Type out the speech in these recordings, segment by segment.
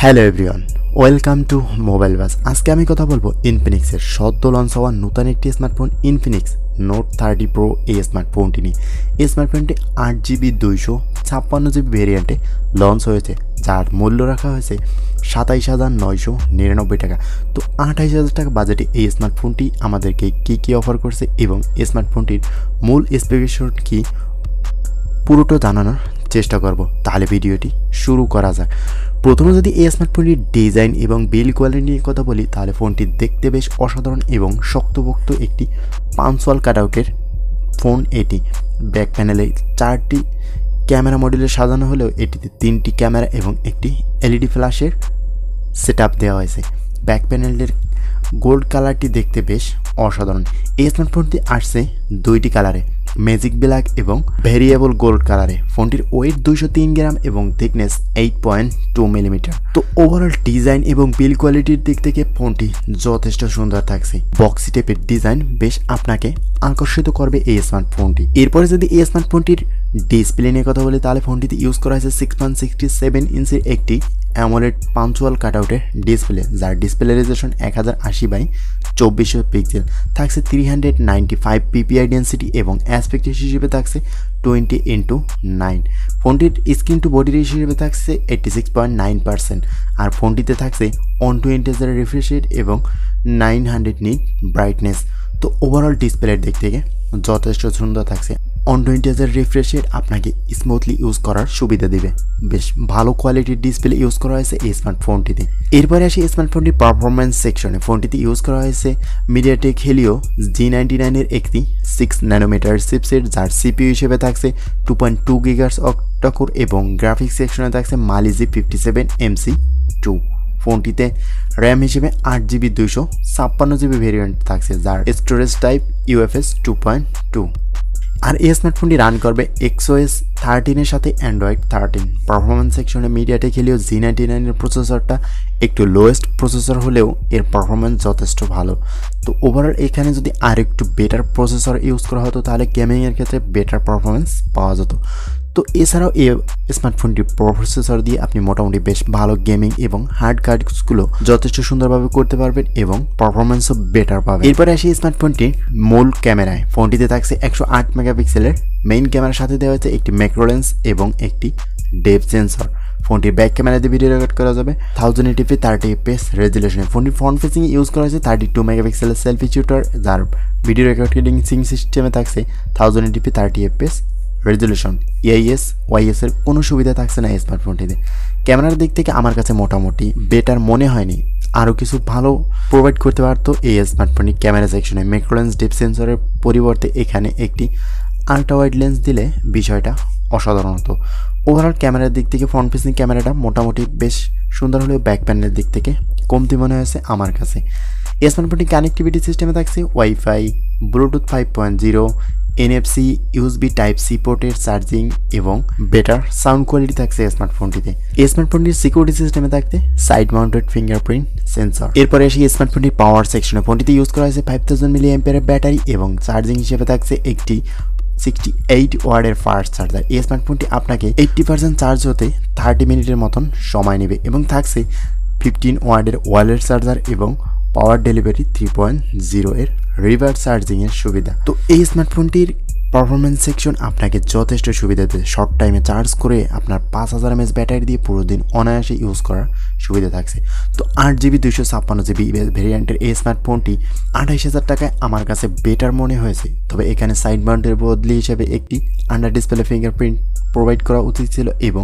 Hello everyone, welcome to mobile বাজ। আজকে আমি কথা বলবো ইনফিনিক্সের সদ্য লঞ্চ হওয়া নতুন একটি স্মার্টফোন ইনফিনিক্স নোট 30 প্রো এই স্মার্টফোনটি নিয়ে। এই স্মার্টফোনটি 8GB 256GB ভেরিয়েন্টে লঞ্চ হয়েছে, যার মূল্য রাখা হয়েছে 27,999 টাকা। তো 28,000 টাকা বাজেটে এই স্মার্টফোনটি আমাদেরকে কী অফার করছে এবং এই স্মার্টফোনটির মূল স্পেসিফিকেশন কী পুরোটা জানানোর চেষ্টা করব। তাহলে ভিডিওটি শুরু করা যাক। প্রথমে যদি এই স্মার্টফোনটির ডিজাইন এবং বিল্ড কোয়ালিটি নিয়ে কথা বলি, তাহলে ফোনটি দেখতে বেশ অসাধারণ এবং শক্তপোক্ত একটি পাঁচওয়াল কাটআউটের ফোন। এটি ব্যাক প্যানেলে 4টি ক্যামেরা মডেলে সাজানো হলেও এটিতে 3টি ক্যামেরা এবং একটি এলইডি ফ্ল্যাশের সেটআপ দেওয়া হয়েছে। ব্যাক প্যানেলের গোল্ড কালারটি দেখতে বেশ অসাধারণ। এই স্মার্টফোনটি আসছে 2টি কালারে, ম্যাজিক ব্ল্যাক এবং ভেরিয়েবল গোল্ড কালারে। ফোনটির ওয়েট 203 গ্রাম এবং থিকনেস 8.2 মিলিমিটার। তো ওভারঅল ডিজাইন এবং বিল্ড কোয়ালিটির দিক থেকে ফোনটি যথেষ্ট সুন্দর থাকছে। বক্সি টাইপের ডিজাইন বেশ আপনাকে আকর্ষিত করবে এই স্মার্টফোনটি। এরপরে যদি এই স্মার্টফোনটির ডিসপ্লে নিয়ে কথা বলি, তাহলে ফোনটিতে ইউজ করা হয়েছে 6.67 ইঞ্চির একটি অ্যামোলেড পাঁচওয়াল কাটআউটের ডিসপ্লে, যার ডিসপ্লে রেজোলিউশন 1080x2400 পিক্সেল থাকছে। 395 পিপিআই ডেন্সিটি এবং অ্যাসপেক্ট হিসেবে থাকছে 20:9। ফোনটির স্ক্রিন টু বডি রেশিও হিসেবে থাকছে 86.9%। আর ফোনটিতে থাকছে 120Hz রিফ্রেশ রেট এবং 900 নিট ব্রাইটনেস। তো ওভারঅল ডিসপ্লের দিক থেকে যথেষ্ট সুন্দর থাকছে। 120Hz রিফ্রেশ রেট আপনাকে স্মুথলি ইউজ করার সুবিধা দিবে। বেশ ভালো কোয়ালিটির ডিসপ্লে ইউজ করা হয়েছে এই স্মার্টফোনটিতে। এরপরে আসি স্মার্টফোনটির পারফরমেন্স সেকশনে। ফোনটিতে ইউজ করা হয়েছে মিডিয়াটেক হেলিও G99 এর একটি 6 ন্যানোমিটার চিপসেট, যার সিপিইউ হিসেবে থাকছে 2.2 GHz অক্টা-কোর এবং গ্রাফিক্স সেকশনে থাকছে Mali-Z 57MC2। ফোনটিতে র্যাম হিসেবে 8GB 256GB ভেরিয়েন্ট থাকছে, যার স্টোরেজ টাইপ UFS 2.2। আর এই স্মার্টফোনটি রান করবে XOS 13 এর সাথে অ্যান্ড্রয়েড 13। পারফরমেন্স সেকশনে মিডিয়াটেক হেলিও G99 এর প্রসেসরটা একটু লোয়েস্ট প্রসেসর হলেও এর পারফরমেন্স যথেষ্ট ভালো। তো ওভারঅল এখানে যদি আর একটু বেটার প্রসেসর ইউজ করা হতো, তাহলে গেমিংয়ের ক্ষেত্রে বেটার পারফরমেন্স পাওয়া যেত। তো এছাড়াও এই স্মার্টফোনটির প্রসেসর দিয়ে আপনি মোটামুটি বেশ ভালো গেমিং এবং হার্ড কাজগুলো যথেষ্ট সুন্দরভাবে করতে পারবেন এবং পারফরমেন্সও বেটার পাবেন। এরপরে আসি স্মার্টফোনটির মূল ক্যামেরায়। ফোনটিতে থাকছে 108 মেগাপিক্সেলের মেইন ক্যামেরার সাথে দেওয়া হয়েছে একটি ম্যাক্রো লেন্স এবং একটি ডেপথ সেন্সর। ফোনটির ব্যাক ক্যামেরা দিয়ে ভিডিও রেকর্ড করা যাবে 1080p 30fps রেজুলেশনে। ফোনটির ফ্রন্ট ফেসিং ইউজ করা হয়েছে 32 মেগাপিক্সেলের সেলফি শুটার, যার ভিডিও রেকর্ডিং সিস্টেমে থাকছে 1080p 30fps resolution. EIS YS এর কোনো সুবিধা থাকছে না এই স্মার্টফোনটিতে। ক্যামেরার দিক থেকে আমার কাছে মোটামুটি বেটার মনে হয়নি, আরও কিছু ভালো প্রোভাইড করতে পারতো এই স্মার্টফোনটি। ক্যামেরা সেকশনে ম্যাক্রো লেন্স ডেপথ সেন্সরের পরিবর্তে এখানে একটি আল্ট্রা ওয়াইড লেন্স দিলে বিষয়টা অসাধারণ হতো। ওভারঅল ক্যামেরার দিক থেকে ফ্রন্ট ফেসিং ক্যামেরাটা মোটামুটি বেশ সুন্দর হলেও ব্যাক প্যানেলের দিক থেকে কমতি মনে হয়েছে আমার কাছে। এই স্মার্টফোনটি কানেক্টিভিটি সিস্টেমে থাকছে wifi, Bluetooth 5.0, NFC, USB Type-C পোর্টের চার্জিং এবং বেটার সাউন্ড কোয়ালিটি থাকছে স্মার্টফোনটিতে। এই স্মার্টফোনটির সিকিউরিটি সিস্টেমে থাকতে সাইড মাউন্টেড ফিঙ্গারপ্রিন্ট সেন্সর। এরপরে আসি স্মার্টফোনটির পাওয়ার সেকশনে। ফোনটিতে ইউজ করা হয়েছে 5000 mAh ব্যাটারি এবং চার্জিং হিসেবে থাকছে একটি 68 ওয়াটের ফাস্ট চার্জার। এই স্মার্টফোনটি আপনাকে 80% চার্জ হতে 30 মিনিটের মতন সময় নেবে এবং থাকছে 15 ওয়াটের ওয়্যারলেস চার্জার এবং পাওয়ার ডেলিভারি 3.0 এর রিভার্স চার্জিংয়ের সুবিধা। তো এই স্মার্টফোনটির পারফরমেন্স সেকশন আপনাকে যথেষ্ট সুবিধা দেবে। শর্ট টাইমে চার্জ করে আপনার 5000 mAh ব্যাটারি দিয়ে পুরো দিন অনায়াসে ইউজ করার সুবিধা থাকছে। তো 8GB 256GB ভেরিয়েন্টের এই স্মার্টফোনটি 28,000 টাকায় আমার কাছে বেটার মনে হয়েছে। তবে এখানে সাইড মাউন্টের বদলি হিসেবে একটি আন্ডার ডিসপ্লে ফিঙ্গারপ্রিন্ট প্রোভাইড করা উচিত ছিল এবং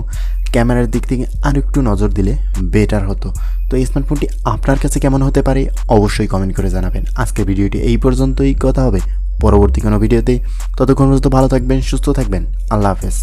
ক্যামেরার দিক থেকে আর একটু নজর দিলে বেটার হতো। তো এই স্মার্টফোনটি আপনার কাছে কেমন হতে পারে অবশ্যই কমেন্ট করে জানাবেন। আজকের ভিডিওটি এই পর্যন্তই, কথা হবে পরবর্তী কোনো ভিডিওতে। ততক্ষণ পর্যন্ত ভালো থাকবেন, সুস্থ থাকবেন। আল্লাহ হাফেজ।